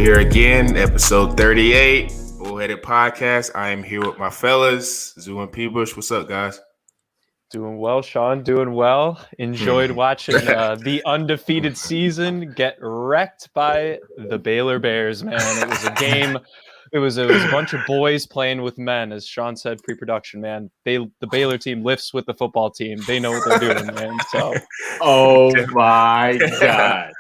here again, episode 38, Bullheaded Podcast. I am here with my fellas, Zoo and P-Bush. What's up, guys? Doing well, Sean. Doing well. Enjoyed watching the undefeated season get wrecked by the Baylor Bears, man. It was a game. It was a bunch of boys playing with men, as Sean said pre-production, man. The Baylor team lifts with the football team. They know what they're doing, man. So, oh my God.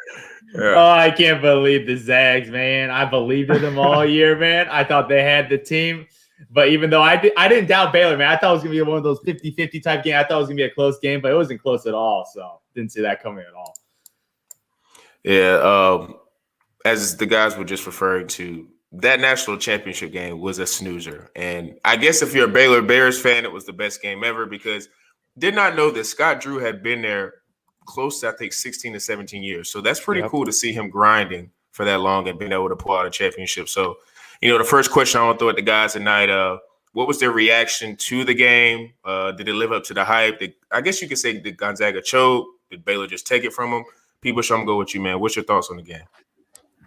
Yeah. Oh, I can't believe the Zags, man. I believed in them all year, man. I thought they had the team. But even though I didn't doubt Baylor, man, I thought it was going to be one of those 50-50 type games. I thought it was going to be a close game, but it wasn't close at all. So didn't see that coming at all. Yeah, as the guys were just referring to, that national championship game was a snoozer. And I guess if you're a Baylor Bears fan, it was the best game ever because did not know that Scott Drew had been there close to, I think, 16 to 17 years. So that's pretty cool to see him grinding for that long and being able to pull out a championship. So, you know, the first question I want to throw at the guys tonight, what was their reaction to the game? Did it live up to the hype? I guess you could say, did Gonzaga choke? Did Baylor just take it from them? People, I'm going to go with you, man. What's your thoughts on the game?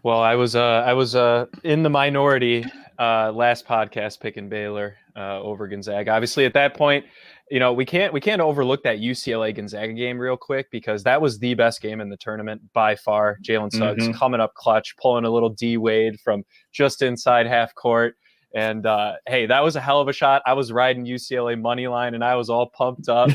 Well, I was in the minority last podcast picking Baylor over Gonzaga. Obviously, at that point, you know, we can't overlook that UCLA Gonzaga game real quick because that was the best game in the tournament by far. Jalen Suggs coming up clutch, pulling a little D Wade from just inside half court. And hey, that was a hell of a shot. I was riding UCLA money line and I was all pumped up.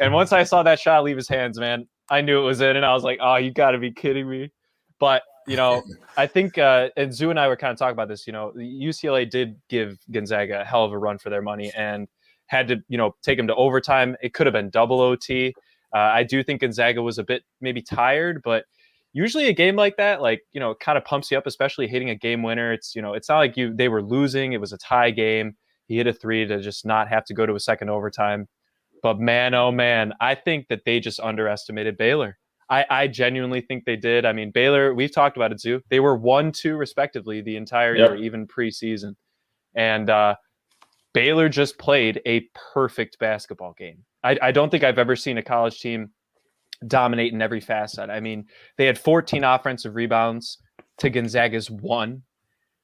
And once I saw that shot leave his hands, man, I knew it was in. And I was like, oh, you got to be kidding me. But, you know, I think, and Zoo and I were kind of talking about this, you know, UCLA did give Gonzaga a hell of a run for their money and had to, you know, take them to overtime. It could have been double OT. I do think Gonzaga was a bit maybe tired, but usually a game like that, like, you know, kind of pumps you up, especially hitting a game winner. It's, you know, it's not like they were losing. It was a tie game. He hit a three to just not have to go to a second overtime. But man, oh man, I think that they just underestimated Baylor. I genuinely think they did. I mean, Baylor, we've talked about it, Zoo. They were 1-2 respectively the entire year, even preseason. And Baylor just played a perfect basketball game. I don't think I've ever seen a college team dominate in every facet. I mean, they had 14 offensive rebounds to Gonzaga's 1.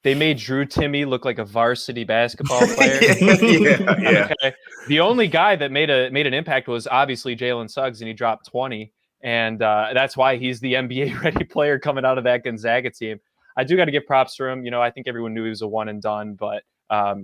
They made Drew Timme look like a varsity basketball player. Yeah. Okay. The only guy that made an impact was obviously Jalen Suggs, and he dropped 20. And that's why he's the NBA-ready player coming out of that Gonzaga team. I do got to give props to him. You know, I think everyone knew he was a one and done, but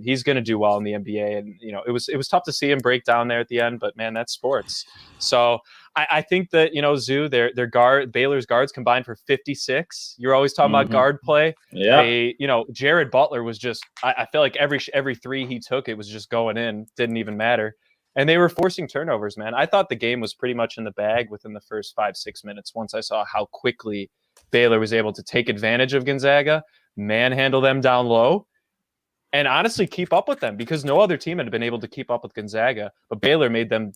he's going to do well in the NBA. And, you know, it was tough to see him break down there at the end, but, man, that's sports. So I think that, you know, Zoo, Baylor's guards combined for 56. You're always talking about guard play. Yeah. You know, Jared Butler was just – I feel like every three he took, it was just going in. Didn't even matter. And they were forcing turnovers, man. I thought the game was pretty much in the bag within the first 5-6 minutes once I saw how quickly Baylor was able to take advantage of Gonzaga, manhandle them down low, and honestly keep up with them because no other team had been able to keep up with Gonzaga. But Baylor made them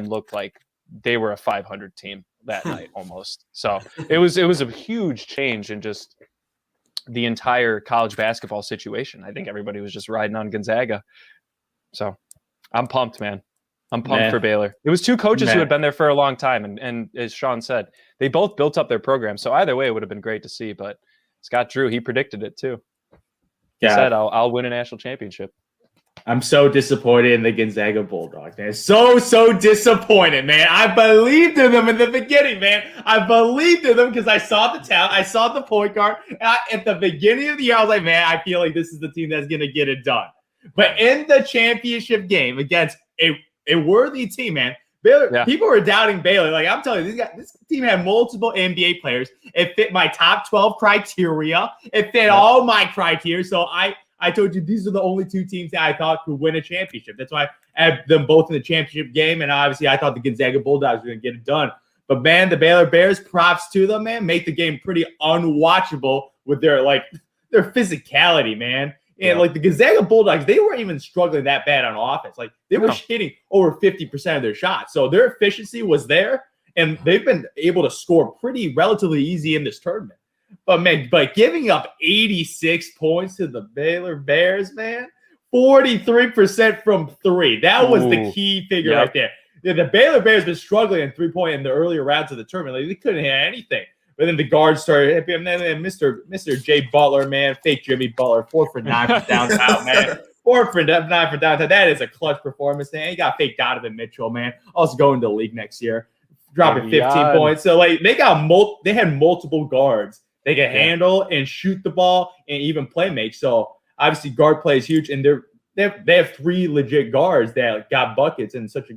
look like they were a 500 team that night almost. So it was a huge change in just the entire college basketball situation. I think everybody was just riding on Gonzaga. So I'm pumped, man. I'm pumped for Baylor. It was two coaches who had been there for a long time. And as Sean said, they both built up their program. So either way, it would have been great to see. But Scott Drew, he predicted it too. He said, I'll win a national championship. I'm so disappointed in the Gonzaga Bulldogs, man. So disappointed, man. I believed in them in the beginning, man. I believed in them because I saw the talent. I saw the point guard. And at the beginning of the year, I was like, man, I feel like this is the team that's going to get it done. But in the championship game against a worthy team, man, Baylor, people were doubting Baylor. Like, I'm telling you, this team had multiple NBA players. It fit my top 12 criteria. It fit all my criteria. So I told you these are the only two teams that I thought could win a championship. That's why I had them both in the championship game. And obviously, I thought the Gonzaga Bulldogs were going to get it done. But, man, the Baylor Bears, props to them, man, make the game pretty unwatchable with their physicality, man. And, like, the Gonzaga Bulldogs, they weren't even struggling that bad on offense. Like, they were hitting over 50% of their shots. So their efficiency was there, and they've been able to score relatively easy in this tournament. But, man, giving up 86 points to the Baylor Bears, man, 43% from three. That was the key figure right there. The Baylor Bears been struggling in three-point in the earlier rounds of the tournament. Like, they couldn't hit anything. But then the guards started hitting him. And then Mr. Jay Butler, man, fake Jimmy Butler, 4 for 9 from downtown, man. 4 for 9 from downtown. That is a clutch performance, man. He got fake Donovan Mitchell, man. Also going to the league next year, dropping 15 points. So like they had multiple guards. They can handle and shoot the ball and even play make. So obviously guard play is huge, and they have 3 legit guards that got buckets in such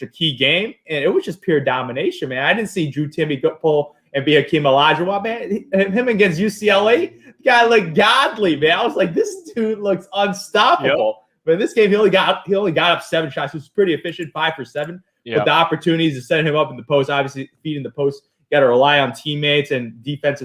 a key game, and it was just pure domination, man. I didn't see Drew Timme pull and be Hakeem Olajuwon, man. Him against UCLA, the guy looked godly, man. I was like, this dude looks unstoppable. Yep. But in this game, he only got up 7 shots. He was pretty efficient, 5 for 7. Yep. But the opportunities to set him up in the post, obviously feeding the post, you got to rely on teammates, and defense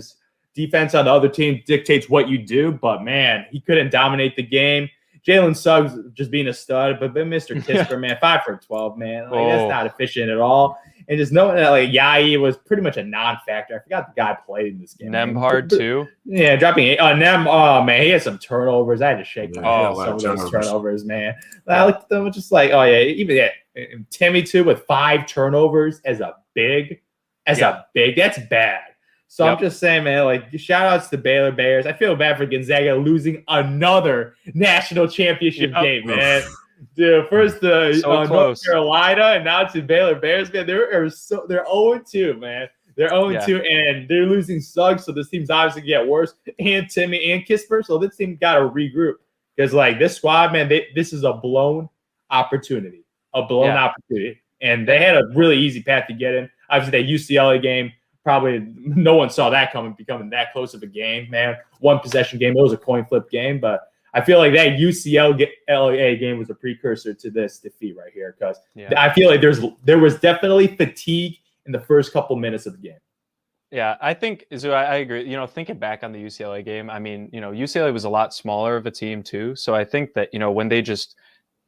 on the other team dictates what you do. But man, he couldn't dominate the game. Jalen Suggs just being a stud, but then Mr. Kisper, man, 5 for 12, man. Like, that's not efficient at all. And just knowing that, like, Yai was pretty much a non-factor. I forgot the guy played in this game. Nemhard, too? Yeah, dropping 8. Oh, man, he had some turnovers. I had to shake my head on some of those turnovers, man. I looked at them just like, Timme, too, with 5 turnovers as a big. That's bad. So I'm just saying, man, like, shout outs to Baylor Bears. I feel bad for Gonzaga losing another national championship game, man. Dude, first North Carolina, and now to Baylor Bears, man. They're 0-2, man. They're 0-2, and they're losing Suggs, so this team's obviously get worse. And Timme and Kisper, so this team got to regroup. Because, like, this squad, man, this is a blown opportunity. And they had a really easy path to get in. Obviously, that UCLA game, probably no one saw that coming, becoming that close of a game, man. 1 possession game. It was a coin flip game, but I feel like that UCLA game was a precursor to this defeat right here, because I feel like there was definitely fatigue in the first couple minutes of the game. Yeah, I think so. I agree. Thinking back on the UCLA game, I mean, UCLA was a lot smaller of a team too. So I think that when they just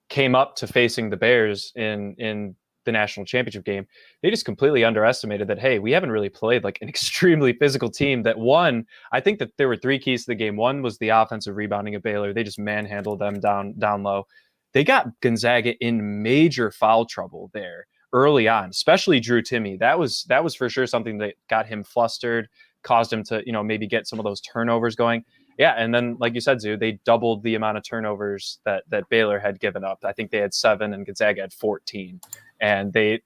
came up to facing the Bears in the national championship game, they just completely underestimated that, hey, we haven't really played like an extremely physical team. That one, I think that there were 3 keys to the game. One was the offensive rebounding of Baylor. They just manhandled them down low. They got Gonzaga in major foul trouble there early on, especially Drew Timme. That was for sure something that got him flustered, caused him to maybe get some of those turnovers going. Yeah, and then like you said, Zoo, they doubled the amount of turnovers that Baylor had given up. I think they had 7 and Gonzaga had 14. And I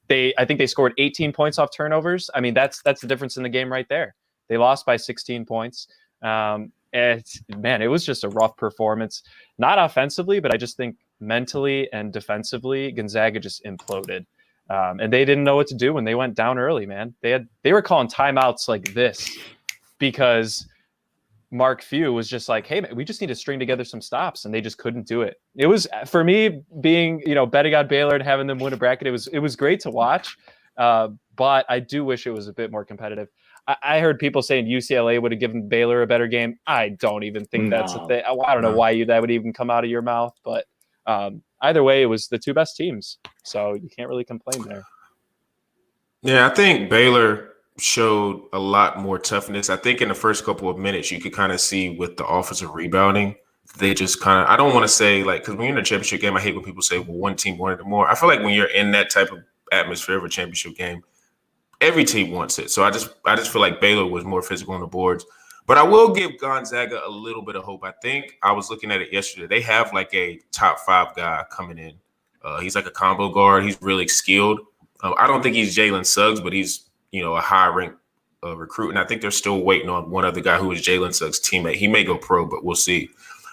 think they scored 18 points off turnovers. I mean, that's the difference in the game right there. They lost by 16 points. It was just a rough performance, not offensively, but I just think mentally and defensively, Gonzaga just imploded. And they didn't know what to do when they went down early, man. They were calling timeouts like this because Mark Few was just like, hey, man, we just need to string together some stops, and they just couldn't do it. It was, for me, being, betting on Baylor and having them win a bracket, it was great to watch, but I do wish it was a bit more competitive. I heard people saying UCLA would have given Baylor a better game. I don't even think that's a thing. I don't know why that would even come out of your mouth, but either way, it was the 2 best teams, so you can't really complain there. Yeah, I think Baylor showed a lot more toughness. I think in the first couple of minutes, you could kind of see with the offensive rebounding, they just kind of, I don't want to say like, because when you're in a championship game, I hate when people say, well, one team wanted it more. I feel like when you're in that type of atmosphere of a championship game, every team wants it. So I just feel like Baylor was more physical on the boards. But I will give Gonzaga a little bit of hope. I think I was looking at it yesterday. They have like a top 5 guy coming in. He's like a combo guard. He's really skilled. I don't think he's Jalen Suggs, but he's a high-ranked recruit. And I think they're still waiting on one other guy who is Jalen Suggs' teammate. He may go pro, but we'll see.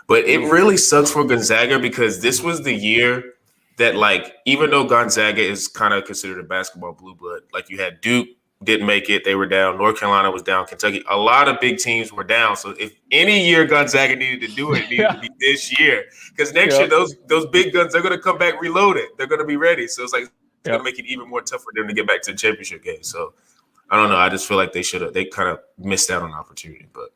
But it really sucks for Gonzaga because this was the year that, like, even though Gonzaga is kind of considered a basketball blue blood, like you had Duke didn't make it. They were down. North Carolina was down. Kentucky. A lot of big teams were down. So if any year Gonzaga needed to do it, it needed to be this year. Because next year, those big guns, they're going to come back reloaded. They're going to be ready. So it's like, it's going to make it even more tough for them to get back to the championship game. So I don't know. I just feel like they kind of missed out on an opportunity, but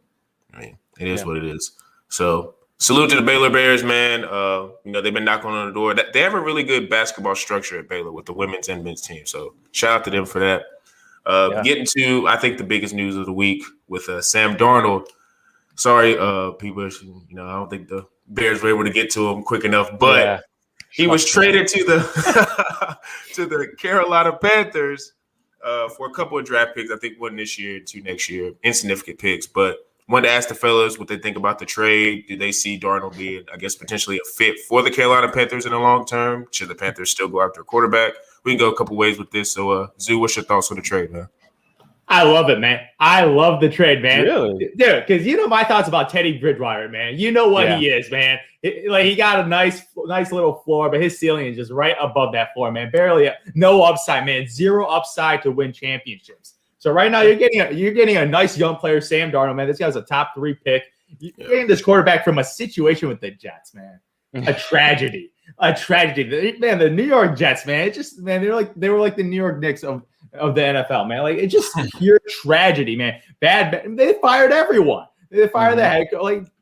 I mean, it is what it is. So salute to the Baylor Bears, man. They've been knocking on the door. They have a really good basketball structure at Baylor with the women's and men's team. So shout out to them for that. Getting to, I think, the biggest news of the week with Sam Darnold. Sorry, people, I don't think the Bears were able to get to him quick enough, but he was traded to the to the Carolina Panthers. for a couple of draft picks. I think one this year, two next year, insignificant picks. But wanted to ask the fellas what they think about the trade. Do they see Darnold being, I guess, potentially a fit for the Carolina Panthers in the long term? Should the Panthers still go after a quarterback? We can go a couple ways with this. So, Zoo, what's your thoughts on the trade, man? I love it, man. I love the trade, man. Really? Dude, because you know my thoughts about Teddy Bridgewater, man. You know what he is, man. He got a nice little floor, but his ceiling is just right above that floor, man. Barely no upside, man. Zero upside to win championships. So right now you're getting a nice young player, Sam Darnold, man. This guy's a top 3 pick. You're getting this quarterback from a situation with the Jets, man. A tragedy. A tragedy. Man, the New York Jets, man. It just, man, they were like the New York Knicks of the NFL, man. Like, it's just pure tragedy, man. Bad. They fired everyone. They fired the head.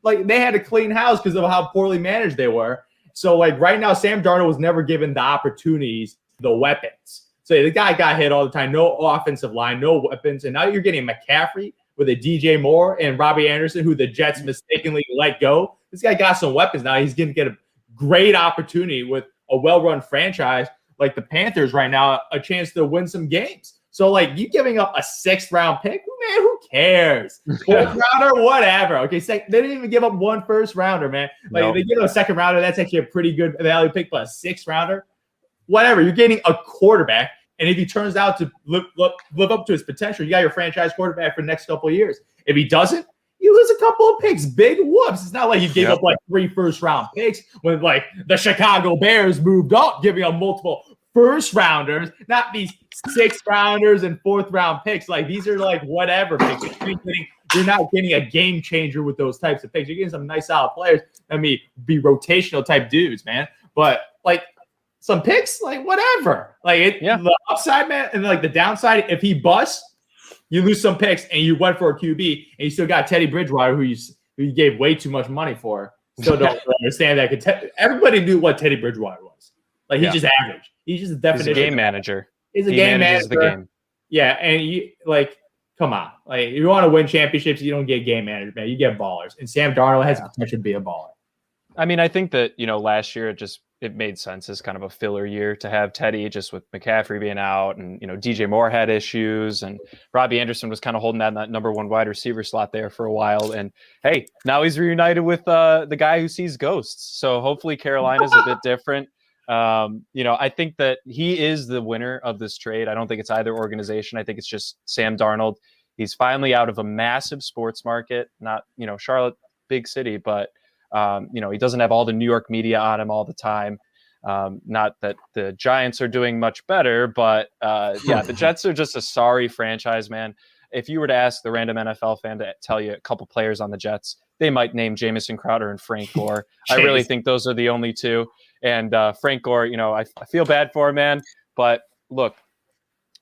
Like they had to clean house because of how poorly managed they were. So, like, right now, Sam Darnold was never given the opportunities, the weapons. So the guy got hit all the time. No offensive line, no weapons. And now you're getting McCaffrey with a DJ Moore and Robbie Anderson, who the Jets mistakenly let go. This guy got some weapons now. He's going to get a great opportunity with a well-run franchise like the Panthers right now, a chance to win some games. So, like, you giving up a 6th-round pick, man, who cares? 4th-rounder, whatever. Okay, they didn't even give up 1 1st-rounder, man. Like, they give up a 2nd-rounder, that's actually a pretty good value pick, but a 6th-rounder, whatever. You're getting a quarterback, and if he turns out to live up to his potential, you got your franchise quarterback for the next couple of years. If he doesn't, you lose a couple of picks. Big whoops. It's not like you gave up like 3 1st-round picks when like the Chicago Bears moved up, giving up multiple 1st-rounders, not these 6th-rounders and 4th-round picks. Like, these are like whatever picks. You're not getting a game changer with those types of picks. You're getting some nice solid players. I mean, be rotational type dudes, man. But like some picks, like whatever. Like the upside, man, and like the downside, if he busts, you lose some picks and you went for a QB and you still got Teddy Bridgewater, who you gave way too much money for. Still don't understand that. Everybody knew what Teddy Bridgewater was. Like, he's just average. He's just a definition. He's a game manager. He's a game manager. The game. Yeah, and you like, come on. Like, if you want to win championships, you don't get game managers, man. You get ballers. And Sam Darnold has potential to be a baller. I mean, I think that, last year it made sense as kind of a filler year to have Teddy, just with McCaffrey being out, and DJ Moore had issues, and Robbie Anderson was kind of holding that number 1 wide receiver slot there for a while. And hey, now he's reunited with the guy who sees ghosts. So hopefully Carolina's a bit different. I think that he is the winner of this trade. I don't think it's either organization. I think it's just Sam Darnold. He's finally out of a massive sports market, not, Charlotte, big city, but he doesn't have all the New York media on him all the time. Not that the Giants are doing much better, but the Jets are just a sorry franchise, man. If you were to ask the random NFL fan to tell you a couple players on the Jets, they might name Jamison Crowder and Frank Gore. I really think those are the only two. And Frank Gore, I feel bad for him, man. But look,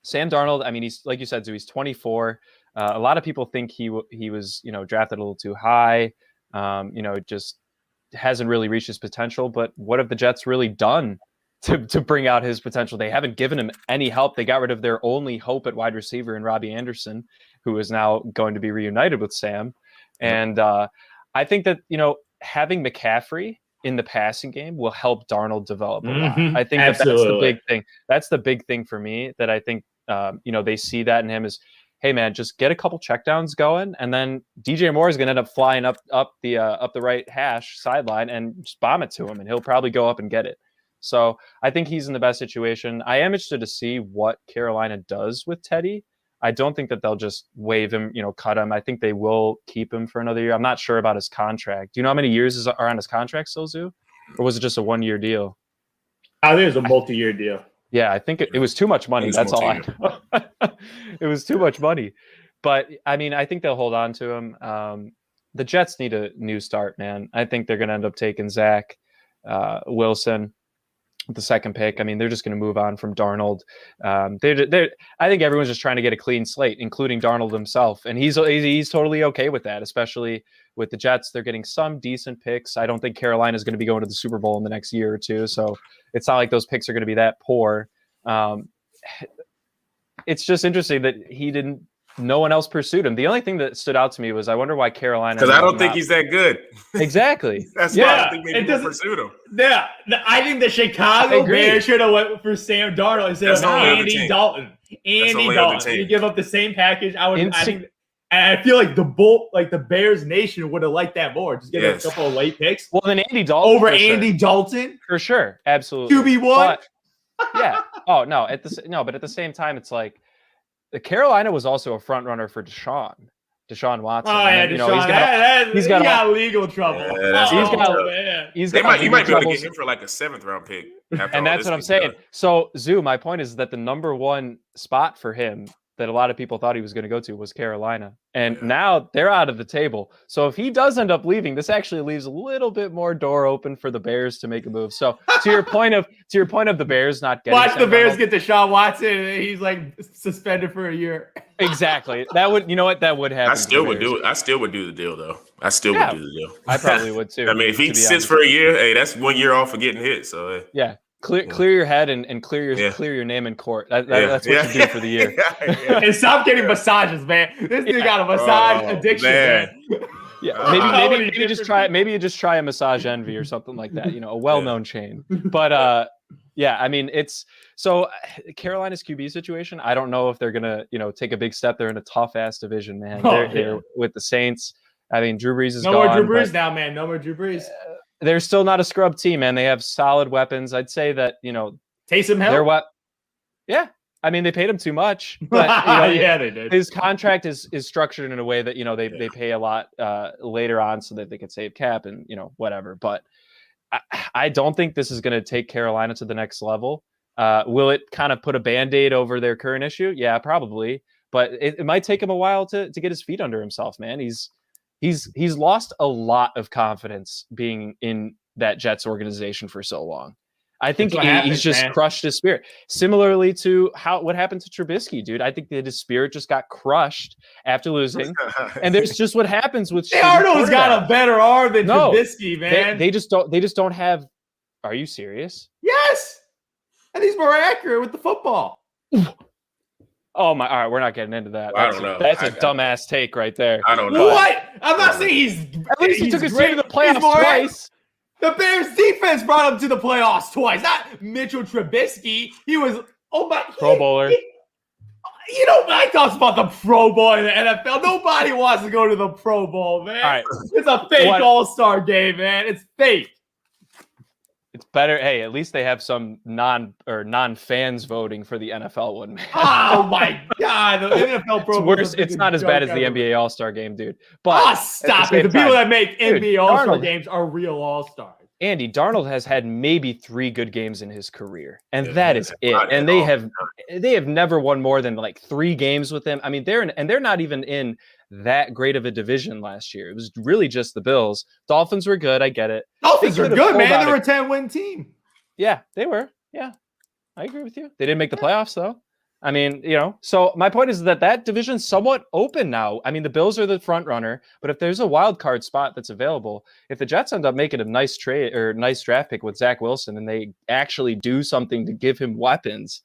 Sam Darnold, I mean, he's, like you said, so he's 24. A lot of people think he was, drafted a little too high. Just hasn't really reached his potential. But what have the Jets really done to bring out his potential? They haven't given him any help. They got rid of their only hope at wide receiver in Robbie Anderson, who is now going to be reunited with Sam. And I think that, having McCaffrey in the passing game will help Darnold develop a lot. I think that's the big thing. That's the big thing for me, that I think, they see that in him is, hey man, just get a couple checkdowns going, and then DJ Moore is going to end up flying up the right hash sideline and just bomb it to him, and he'll probably go up and get it. So I think he's in the best situation. I am interested to see what Carolina does with Teddy. I don't think that they'll just waive him, cut him. I think they will keep him for another year. I'm not sure about his contract. Do you know how many years are on his contract still, Zoo? Or was it just a 1-year deal? I think it was a multi-year deal. Yeah, I think it was too much money. That's all I know. It was too much money. But, I mean, I think they'll hold on to him. The Jets need a new start, man. I think they're going to end up taking Zach Wilson with the 2nd pick. I mean, they're just going to move on from Darnold. I think everyone's just trying to get a clean slate, including Darnold himself. And he's totally okay with that, especially with the Jets. They're getting some decent picks. I don't think Carolina's going to be going to the Super Bowl in the next year or two. So it's not like those picks are going to be that poor. It's just interesting that he didn't no one else pursued him. The only thing that stood out to me was I wonder why Carolina. Because I don't think he's that good. Exactly. That's why I don't think they pursued him. Yeah, I think the Chicago Bears should have went for Sam Darnold instead of Andy Dalton. Andy Dalton. You give up the same package. I feel like the Bears Nation would have liked that more. Just give a couple of late picks. Well, then Andy Dalton over Andy Dalton for sure, absolutely. QB1. Yeah. Oh no. But at the same time, it's like the Carolina was also a front runner for Deshaun Watson. Oh yeah, Deshaun. He's got legal trouble. Yeah, you might be able to get him for like a 7th round pick. And that's what I'm saying. So Zoo, my point is that the number one spot for him that a lot of people thought he was going to go to was Carolina. And now they're out of the table. So if he does end up leaving, this actually leaves a little bit more door open for the Bears to make a move. So to your point of the Bears not getting watch the Bears get Deshaun Watson and he's like suspended for a year. Exactly. That would happen. I still would do it. I still would do the deal though. I still would do the deal. I probably would too. I mean, if he sits for a year, hey, that's 1 year off of getting hit. So yeah. Clear your head and clear your name in court. That's what you do for the year. And stop getting massages, man. This dude got a massage addiction, man. Yeah, maybe you just try a massage envy or something like that. A well-known chain. But I mean, it's so Carolina's QB situation. I don't know if they're gonna take a big step. They're in a tough ass division, man. They're with the Saints. I mean, Drew Brees is gone. No more Drew Brees now, man. No more Drew Brees. They're still not a scrub team, man. They have solid weapons. I'd say that, Taysom Hill. Yeah. I mean, they paid him too much, but yeah, they did. His contract is structured in a way that, they pay a lot later on so that they could save cap and, whatever. But I don't think this is going to take Carolina to the next level. Will it kind of put a Band-Aid over their current issue? Yeah, probably. But it might take him a while to get his feet under himself, man. He's lost a lot of confidence being in that Jets organization for so long. I think he's just crushed his spirit. Similarly to what happened to Trubisky, dude. I think that his spirit just got crushed after losing. And there's just what happens with Darnold's got a better arm than Trubisky, man. They just don't have. Are you serious? Yes. And he's more accurate with the football. Oh my! All right, we're not getting into that. I don't know. That's a dumbass take right there. I don't know. What? I'm not saying he's. At least he took his team to the playoffs twice. The Bears defense brought him to the playoffs twice. Not Mitchell Trubisky. He was Pro Bowler. I talk about the Pro Bowl in the NFL. Nobody wants to go to the Pro Bowl, man. All right. It's a fake All-Star game, man. It's fake. It's better. Hey, at least they have some non-fans voting for the NFL one, man. Oh my God, the NFL Pro Bowl. It's not as bad as the NBA All-Star game, dude. But stop it. The people that make NBA All-Star games are real All-Stars. Andy Darnold has had maybe 3 good games in his career, and that is it. And they have never won more than like 3 games with him. I mean, they're not even in that great of a division last year. It was really just the Bills. Dolphins were good. I get it. Dolphins are good, man. They were a 10-win team. Yeah, they were. Yeah, I agree with you. They didn't make the playoffs, though. I mean, so my point is that division's somewhat open now. I mean, the Bills are the front runner, but if there's a wild card spot that's available, if the Jets end up making a nice trade or nice draft pick with Zach Wilson and they actually do something to give him weapons,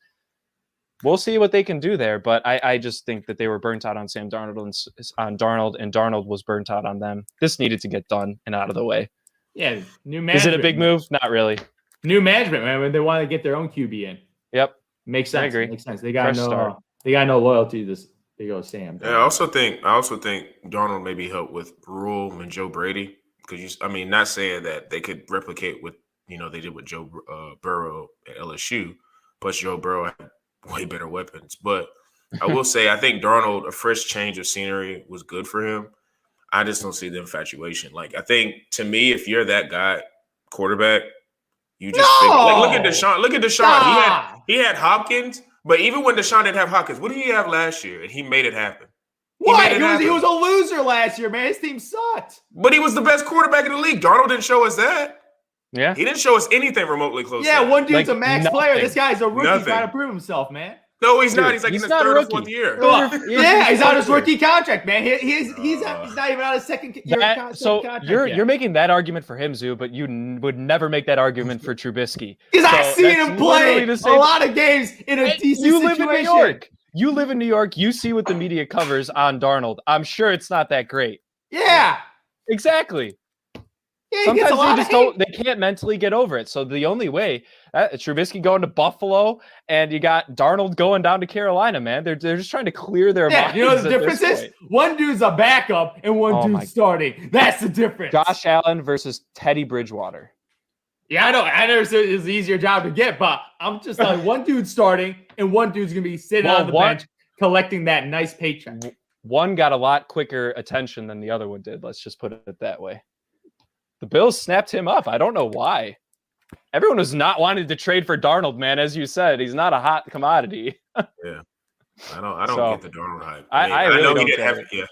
we'll see what they can do there. But I just think that they were burnt out on Sam Darnold and Darnold was burnt out on them. This needed to get done and out of the way. Yeah, new management. Is it a big move? Not really. New management, man. They want to get their own QB in. Yep. Makes sense. I agree. Makes sense. They got no loyalty to this big old Sam. Yeah, I also think Darnold maybe helped with Rule and Joe Brady because not saying that they could replicate what they did with Joe Burrow at LSU, plus Joe Burrow had way better weapons. But I will say I think Darnold, a fresh change of scenery was good for him. I just don't see the infatuation. Like I think to me, if you're that guy, quarterback. You just look at Deshaun. Look at Deshaun. He had Hopkins, but even when Deshaun didn't have Hopkins, what did he have last year? And he made it happen. He was a loser last year, man. His team sucked. But he was the best quarterback in the league. Darnold didn't show us that. Yeah. He didn't show us anything remotely close. Yeah, one dude's a max player. This guy's a rookie trying to prove himself, man. No, he's not. He's like in his 3rd or 4th year. Yeah, he's on his rookie contract, man. He's not even on his second year contract. You're making that argument for him, Zoo, but you would never make that argument for Trubisky. Because I've seen him play a lot of games in a decent situation. You live in New York. You live in New York. You see what the media covers on Darnold. I'm sure it's not that great. Yeah. Exactly. Yeah, he gets a lot Sometimes of hate. they can't mentally get over it. So the only way, Trubisky going to Buffalo, and you got Darnold going down to Carolina, man. They're just trying to clear their minds. You know what the difference is? One dude's a backup and one dude's starting. That's the difference. Josh Allen versus Teddy Bridgewater. Yeah, I know. I know it's an easier job to get, but I'm just like one dude's starting and one dude's gonna be sitting on the bench collecting that nice paycheck. One got a lot quicker attention than the other one did. Let's just put it that way. The Bills snapped him up. I don't know why. Everyone was not wanting to trade for Darnold, man. As you said, he's not a hot commodity. Yeah, I don't get the Darnold hype. I really know don't he didn't get have. it.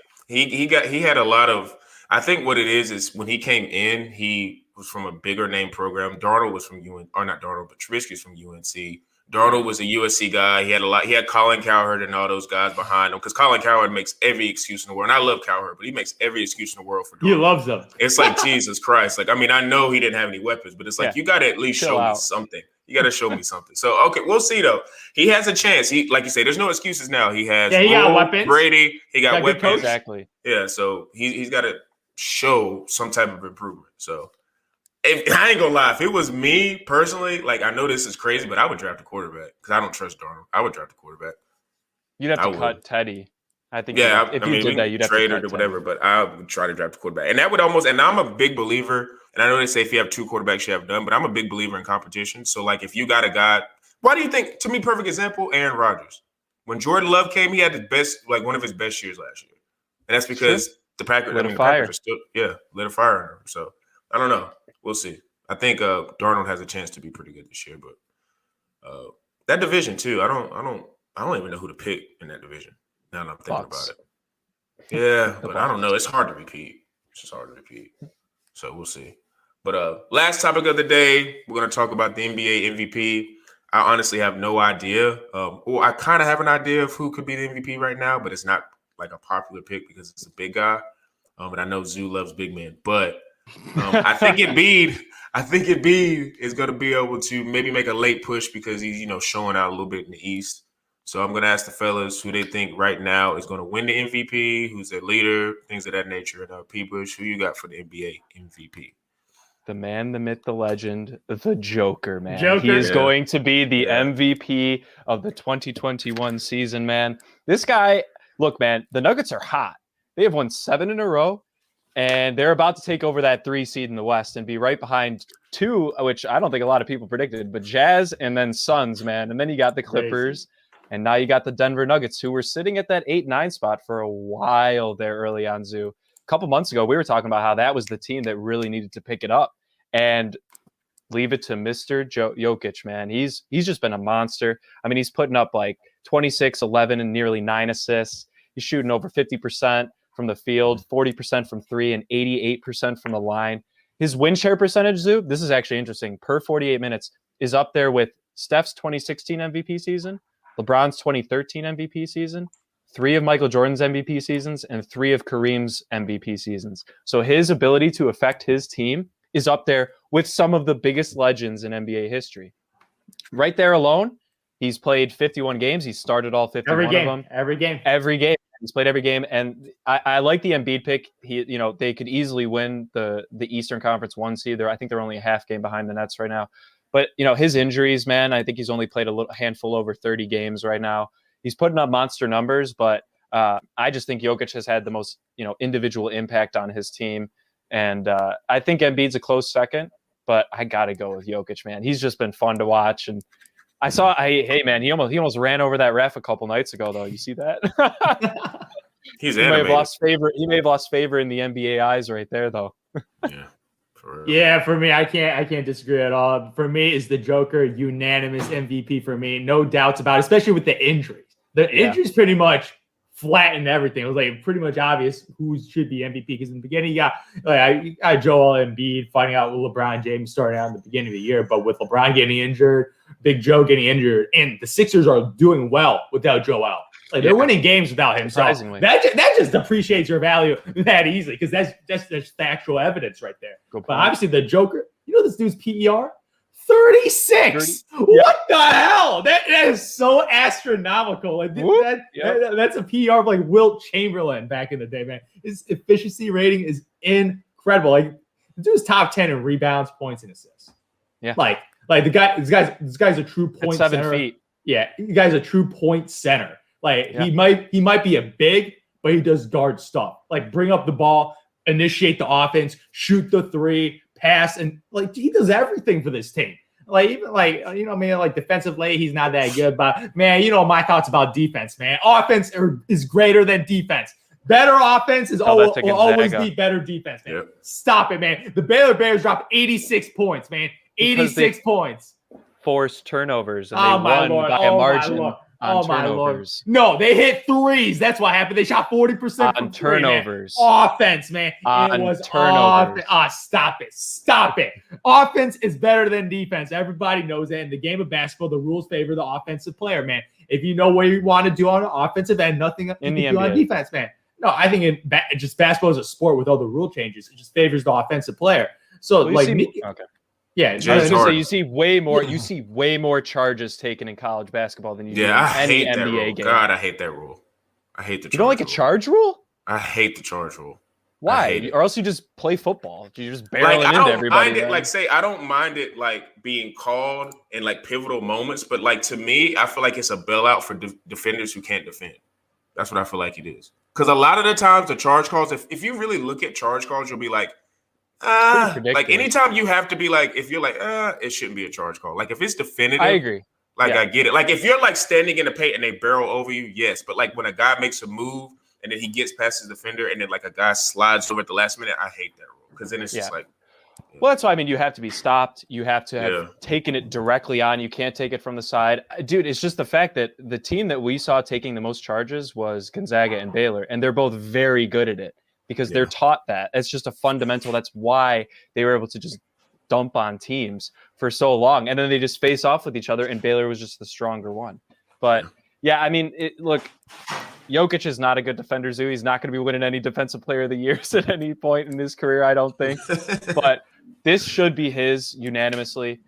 Yeah, he had a lot of. I think what it is when he came in, he was from a bigger name program. Darnold was from UNC, or not Darnold, but Trubisky's from UNC. Darnold was a USC guy. He had Colin Cowherd and all those guys behind him because Colin Cowherd makes every excuse in the world. And I love Cowherd, but he makes every excuse in the world for Darnold. He loves them. It's like, Jesus Christ. Like, I mean, I know he didn't have any weapons, but it's like, you got to at least show me something. You got to show me something. So, okay, we'll see, though. He has a chance. He, like you say, there's no excuses now. He has he got weapons. Brady. He got weapons. Exactly. Yeah, so he's got to show some type of improvement. So, I ain't gonna lie, if it was me personally, like I know this is crazy, but I would draft a quarterback because I don't trust Darnold. I would draft a quarterback. You'd have to cut Teddy. I think. Yeah, if you did that, you'd have to trade or whatever. But I would try to draft a quarterback, and that would almost. And I'm a big believer. And I know they say if you have two quarterbacks, you have done. But I'm a big believer in competition. So like, if you got a guy, why do you think? To me, perfect example, Aaron Rodgers. When Jordan Love came, he had the best, like one of his best years last year, and that's because the Packers. The Packers are still, lit a fire under him. So I don't know. We'll see. I think Darnold has a chance to be pretty good this year, but that division too. I don't even know who to pick in that division. Now that I'm thinking about it. Yeah, but I don't know. It's hard to repeat. It's just hard to repeat. So we'll see. But last topic of the day, we're gonna talk about the NBA MVP. I honestly have no idea. Or I kind of have an idea of who could be the MVP right now, but it's not like a popular pick because it's a big guy. And I know Zoo loves big men, but I think Embiid is going to be able to maybe make a late push because he's, showing out a little bit in the East. So I'm going to ask the fellas who they think right now is going to win the MVP, who's their leader, things of that nature. And P-Bush, who you got for the NBA MVP? The man, the myth, the legend, the Joker, man. Joker. He is going to be the MVP of the 2021 season, man. This guy, look, man, the Nuggets are hot. They have won 7 in a row. And they're about to take over that 3 seed in the West and be right behind 2, which I don't think a lot of people predicted, but Jazz and then Suns, man. And then you got the Clippers, and now you got the Denver Nuggets, who were sitting at that 8-9 spot for a while there early on, Zoo. A couple months ago, we were talking about how that was the team that really needed to pick it up and leave it to Mr. Jokic, man. He's just been a monster. I mean, he's putting up like 26, 11, and nearly 9 assists. He's shooting over 50% from the field, 40% from 3, and 88% from the line. His win share percentage, Zoo, this is actually interesting, per 48 minutes, is up there with Steph's 2016 MVP season, LeBron's 2013 MVP season, 3 of Michael Jordan's MVP seasons, and 3 of Kareem's MVP seasons. So his ability to affect his team is up there with some of the biggest legends in NBA history. Right there alone, he's played 51 games. He's started all 51 of them. Every game. He's played every game, and I like the Embiid pick. They could easily win the Eastern Conference 1 seed. I think they're only a half game behind the Nets right now. But his injuries, man, I think he's only played a handful over 30 games right now. He's putting up monster numbers, but I just think Jokic has had the most individual impact on his team, and I think Embiid's a close second. But I gotta go with Jokic, man. He's just been fun to watch, and hey man, he almost ran over that ref a couple nights ago, though. You see that? He may have lost favor. He may have lost favor in the NBA eyes right there, though. Yeah, for real. Yeah, for me, I can't disagree at all. For me, is the Joker unanimous MVP for me, no doubts about it, especially with the injuries. The injuries pretty much flattened everything. It was like pretty much obvious who should be MVP because in the beginning, you got Joel Embiid fighting out with LeBron James starting out in the beginning of the year, but with LeBron getting injured, Big Joe getting injured, and the Sixers are doing well without Joel. Like they're winning games without him. So that just depreciates your value that easily because that's the actual evidence right there. But obviously the Joker, this dude's PER, 36. What the hell? That is so astronomical. Like, that's a PR of like Wilt Chamberlain back in the day, man. His efficiency rating is incredible. Like, the dude's top 10 in rebounds, points, and assists. Yeah. Like the guy, this guy's a true point at 7 center. feet. Yeah, the guy's a true point center. Like, he might be a big, but he does guard stuff. Like, bring up the ball, initiate the offense, shoot the three, pass, and like he does everything for this team. Like, even like, you know, man, like defensively, he's not that good. But man, you know my thoughts about defense, man. Offense is greater than defense. Better offense will always be better defense, man. Yep. Stop it, man. The Baylor Bears dropped 86 points, man. 86 points. Forced turnovers, and they won by a margin on turnovers. No, they hit threes. That's what happened. They shot 40% on turnovers. Offense, man. It was turnovers. Stop it. Stop it. Offense is better than defense. Everybody knows that. In the game of basketball, the rules favor the offensive player, man. If you know what you want to do on the offensive end, nothing you can do on defense, man. No, I think just basketball is a sport with all the rule changes. It just favors the offensive player. So, yeah, you see way more. You see way more charges taken in college basketball than you do in any NBA game. God, I hate that rule. I hate the. You don't like a charge rule? I hate the charge rule. Why? Or else you just play football. You just barreling into everybody. I don't mind it like being called in like pivotal moments, but like to me, I feel like it's a bailout for defenders who can't defend. That's what I feel like it is. Because a lot of the times the charge calls, if you really look at charge calls, you'll be like, like anytime you have to be like, if you're like, it shouldn't be a charge call. Like if it's definitive, I agree. Like I get it. Like if you're like standing in the paint and they barrel over you, yes. But like when a guy makes a move and then he gets past his defender and then like a guy slides over at the last minute, I hate that rule because then it's just like. Well, that's why you have to be stopped. You have to have taken it directly on. You can't take it from the side. Dude, it's just the fact that the team that we saw taking the most charges was Gonzaga and Baylor, and they're both very good at it because they're taught that. It's just a fundamental. That's why they were able to just dump on teams for so long. And then they just face off with each other, and Baylor was just the stronger one. But, I mean, look, Jokic is not a good defender, Zoo. He's not going to be winning any Defensive Player of the Year at any point in his career, I don't think. But this should be his unanimously.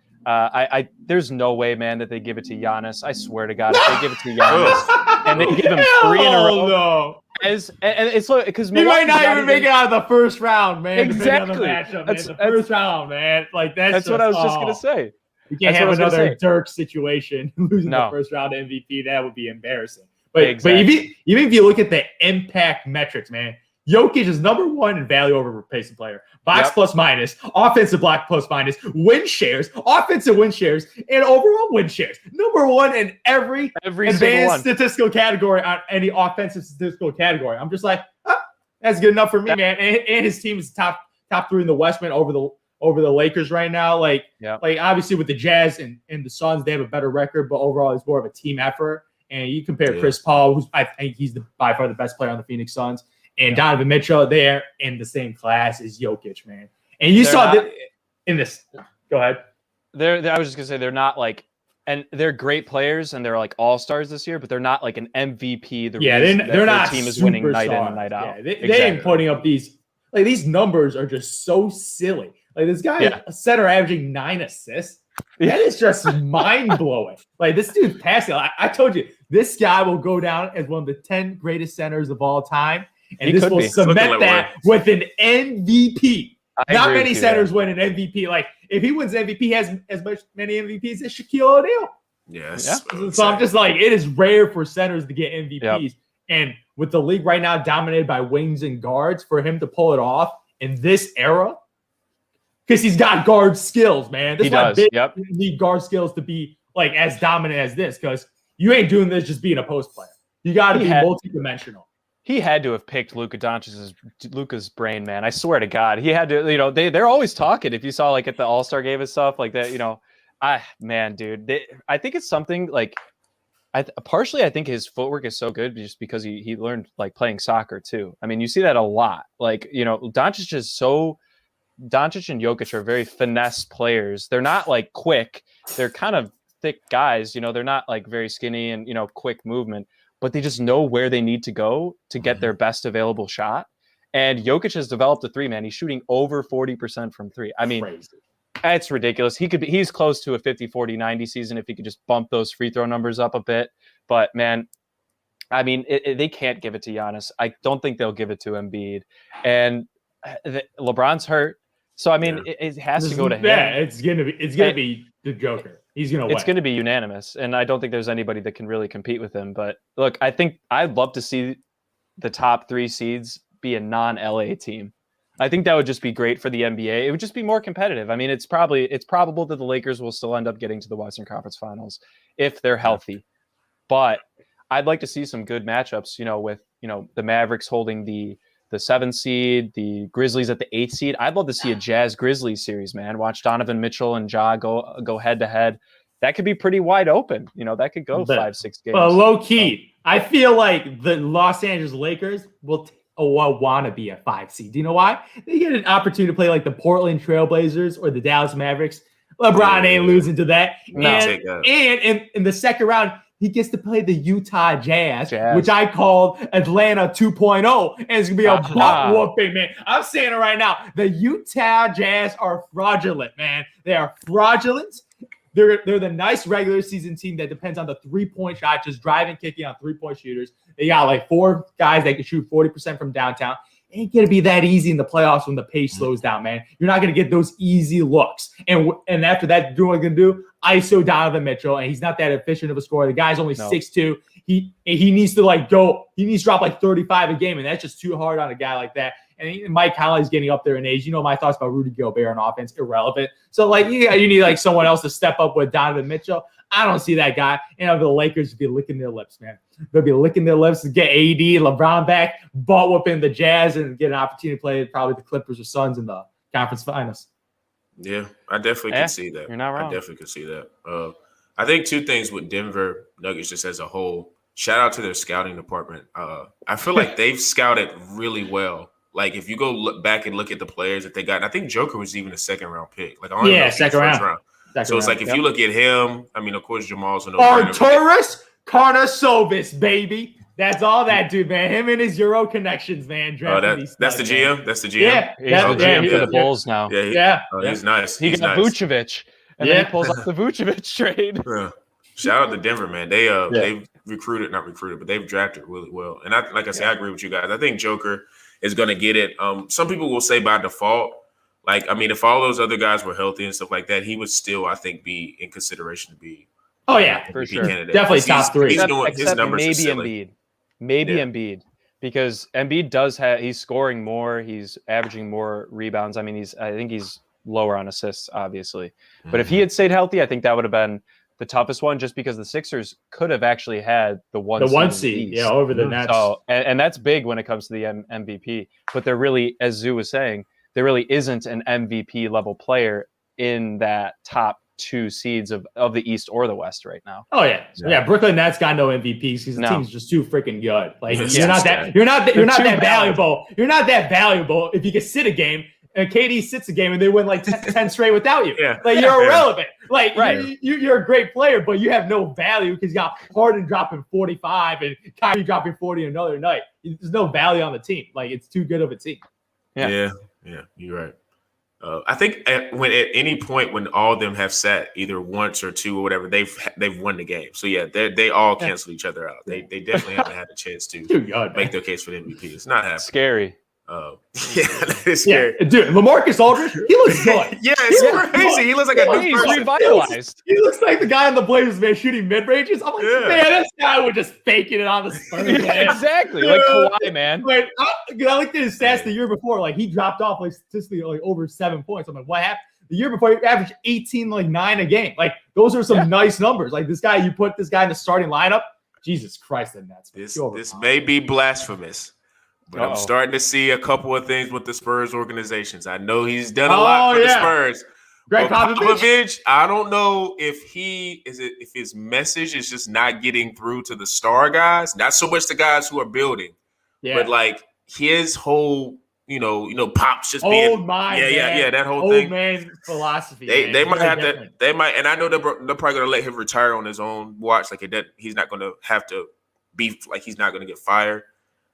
There's no way, man, that they give it to Giannis. I swear to God, if they give it to Giannis and they give him 3 in a row, no. And it's like because he might not even make it out of the first round, man. Exactly, matchup, man. The first round, man. Like that's what I was just gonna say. You can't have another Dirk situation losing the first round MVP. That would be embarrassing. But even if you look at the impact metrics, man, Jokic is number 1 in value over replacement player. Box plus minus, offensive block plus minus, win shares, offensive win shares, and overall win shares. Number 1 in every advanced statistical category on any offensive statistical category. I'm just like, that's good enough for me, man. And his team is top 3 in the West, man, over the Lakers right now. Like obviously with the Jazz and the Suns, they have a better record, but overall it's more of a team effort. And you compare Chris Paul, who's I think he's by far the best player on the Phoenix Suns, and Donovan Mitchell, they're in the same class as Jokic, man. And you saw that in this. Go ahead. I was just gonna say they're not like, and they're great players and they're like all-stars this year, but they're not like an MVP. They're not. Team is winning night in and night out. Yeah, they ain't putting up these numbers are just so silly. Like this guy, a center averaging 9 assists. That is just mind blowing. Like this dude's passing. I told you, this guy will go down as one of the 10 greatest centers of all time. And this will cement that with an MVP. Not many centers win an MVP. Like if he wins MVP, he has as many MVPs as Shaquille O'Neal. Yes. Yeah. So I'm just like, it is rare for centers to get MVPs. Yep. And with the league right now dominated by wings and guards, for him to pull it off in this era, because he's got guard skills, man. This need guard skills to be like as dominant as this, because you ain't doing this just being a post player. You got to be multidimensional. He had to have picked Luka's brain, man. I swear to God, he had to. You know, they're always talking. If you saw like at the All-Star game and stuff like that, you know, dude, I think it's something like. Partially, I think his footwork is so good just because he learned like playing soccer too. I mean, you see that a lot. Like, you know, Doncic and Jokic are very finesse players. They're not like quick. They're kind of thick guys. You know, they're not like very skinny and, you know, quick movement, but they just know where they need to go to get their best available shot. And Jokic has developed a 3-man. He's shooting over 40% from 3. I mean, It's ridiculous. He's close to a 50, 40, 90 season if he could just bump those free throw numbers up a bit. But man, I mean, they can't give it to Giannis. I don't think they'll give it to Embiid. And LeBron's hurt. So I mean, it has to go to him. Yeah, it's gonna be the Joker. He's gonna win. It's gonna be unanimous, and I don't think there's anybody that can really compete with him. But look, I think I'd love to see the top 3 seeds be a non-LA team. I think that would just be great for the NBA. It would just be more competitive. I mean, it's probable that the Lakers will still end up getting to the Western Conference Finals if they're healthy. But I'd like to see some good matchups, with, the Mavericks holding the 7th seed, the Grizzlies at the 8th seed. I'd love to see a Jazz Grizzlies series, man. Watch Donovan Mitchell and Ja go head to head. That could be pretty wide open. That could go 5-6 games. But low key, I feel like the Los Angeles Lakers will want to be a 5 seed. Do you know why? They get an opportunity to play like the Portland Trailblazers or the Dallas Mavericks. LeBron ain't losing to that. No. And in the second round, he gets to play the Utah Jazz, which I called Atlanta 2.0, and it's going to be a butt whooping, man. I'm saying it right now. The Utah Jazz are fraudulent, man. They are fraudulent. They're the nice regular season team that depends on the 3-point shot, just driving, kicking on 3-point shooters. They got like 4 guys that can shoot 40% from downtown. It ain't going to be that easy in the playoffs when the pace slows down, man. You're not going to get those easy looks. And after that, what going to do? ISO Donovan Mitchell, and he's not that efficient of a scorer. The guy's only 6'2". He needs to he needs to drop like 35 a game, and that's just too hard on a guy like that. And Mike Conley's getting up there in age. My thoughts about Rudy Gobert on offense, irrelevant. So you need like someone else to step up with Donovan Mitchell. I don't see that guy. And the Lakers would be licking their lips, man. They'll be licking their lips to get AD, LeBron back, butt whooping the Jazz, and get an opportunity to play probably the Clippers or Suns in the conference finals. Yeah, I definitely can see that. You're not wrong. I definitely can see that. I think 2 things with Denver Nuggets just as a whole. Shout out to their scouting department. I feel like they've scouted really well. Like if you go look back and look at the players that they got, and I think Joker was even a 2nd-round pick. Like second round. So it's like if you look at him, I mean, of course, Jamal's an Arturas Karnasovis, baby. That's all that dude, man. Him and his Euro connections, man. That's the GM. That's the GM. Yeah, he's the GM for the Bulls now. Yeah, he's nice. He got Vucevic, and then he pulls off the Vucevic trade. Shout out to Denver, man. They've not recruited, but they've drafted really well. And I agree with you guys. I think Joker is going to get it. Some people will say by default. Like, I mean, if all those other guys were healthy and stuff like that, he would still, I think, be in consideration to be. Oh yeah, for sure. Candidate. Definitely top 3. He's doing his numbers. Maybe Embiid. Embiid, because Embiid he's scoring more. He's averaging more rebounds. I mean, I think he's lower on assists, obviously. But if he had stayed healthy, I think that would have been the toughest one, just because the Sixers could have actually had the one seed over the Nets. So, and that's big when it comes to the MVP. But there really, as Zoo was saying, there really isn't an MVP level player in that top 2 seeds of the East or the West right now. Oh yeah. Brooklyn Nets got no MVPs because the team's just too freaking good. Like you're not that valuable. You're not that valuable if you can sit a game and KD sits a game and they win like 10 straight without you. Yeah. Like you're irrelevant. Like you're a great player, but you have no value because you got Harden dropping 45 and Kyrie dropping 40 another night. There's no value on the team. Like it's too good of a team. Yeah, you're right. I think at any point when all of them have sat either once or 2 or whatever, they've won the game. So yeah, they all cancel each other out. They definitely haven't had a chance to make their case for the MVP. It's not happening. Scary. That is scary. Yeah. Dude, LaMarcus Aldridge, he looks good. It's crazy. He looks like a new person. Revitalized. He looks like the guy on the Blazers, man, shooting mid-ranges. I'm like, man, this guy was just faking it on the Spurs. Exactly. Like Kawhi, man. Like, I looked at his stats the year before. Like, he dropped off like statistically like over 7 points. I'm like, what happened? The year before, he averaged 18, like 9 a game. Like, those are some nice numbers. Like, this guy, you put this guy in the starting lineup. Jesus Christ, the Nets. This may be blasphemous. But I'm starting to see a couple of things with the Spurs organizations. I know he's done a lot for the Spurs. Greg Popovich. I don't know if if his message is just not getting through to the star guys, not so much the guys who are building, but like his whole, Pop's just being old mind. That whole old thing. Man philosophy. They might have to. They might, and I know they're probably going to let him retire on his own watch. Like he's not going to have to be like he's not going to get fired.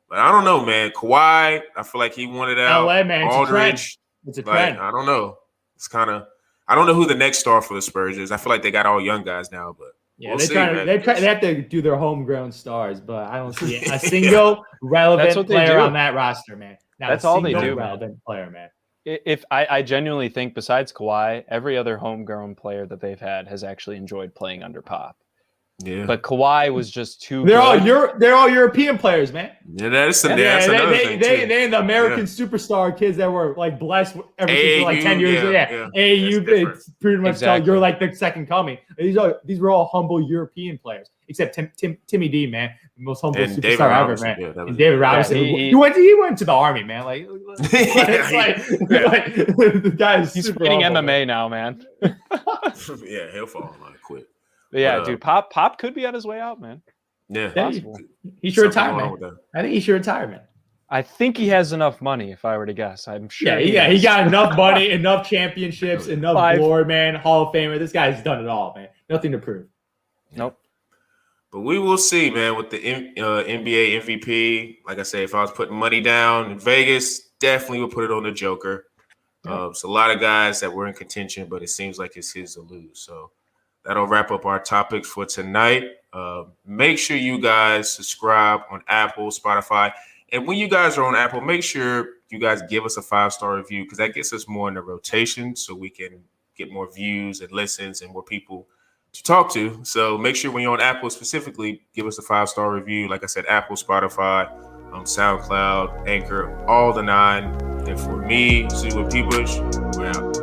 But I don't know, man. Kawhi, I feel like he wanted out. LA, man. Aldridge, it's a trend. I don't know. It's kind of I don't know who the next star for the Spurs is. I feel like they got all young guys now, but Yeah, they have to do their homegrown stars, but I don't see a single That's relevant what they player do. on that roster, man. Not That's a all they single do, man. relevant player, man. If I genuinely think besides Kawhi, every other homegrown player that they've had has actually enjoyed playing under Pop. yeah. But Kawhi was just too They're good. all European players, man. Yeah, that's another thing too. They the American superstar kids that were like blessed ever since for like 10 years. Yeah. AAU, it's pretty much Exactly. you're like the second coming. These were all humble European players, except Timmy D, man, the most humble And David superstar ever, Robinson, man. yeah, And David Robinson, he he went to the army, man. Like, the guy's He's super fighting humble, MMA now, man. Yeah, he'll fall in line quick. But yeah, But, dude, Pop could be on his way out, man. Yeah, Yeah, Possible. he should Something retire, going on man. with that. I think he should retire, man. I think he has enough money, if I were to guess. I'm sure. Yeah, he got enough money, enough championships, enough 5. glory, man. Hall of Famer. This guy's done it all, man. Nothing to prove. Nope. But we will see, man, with the NBA MVP. Like I said, if I was putting money down in Vegas, definitely would put it on the Joker. It's a lot of guys that were in contention, but it seems like it's his to lose. So that'll wrap up our topics for tonight. Make sure you guys subscribe on Apple, Spotify. And when you guys are on Apple, make sure you guys give us a 5-star review because that gets us more in the rotation so we can get more views and listens and more people to talk to. So make sure when you're on Apple specifically, give us a 5-star review. Like I said, Apple, Spotify, SoundCloud, Anchor, all the 9. And for me, Sue P. Bush, we're out.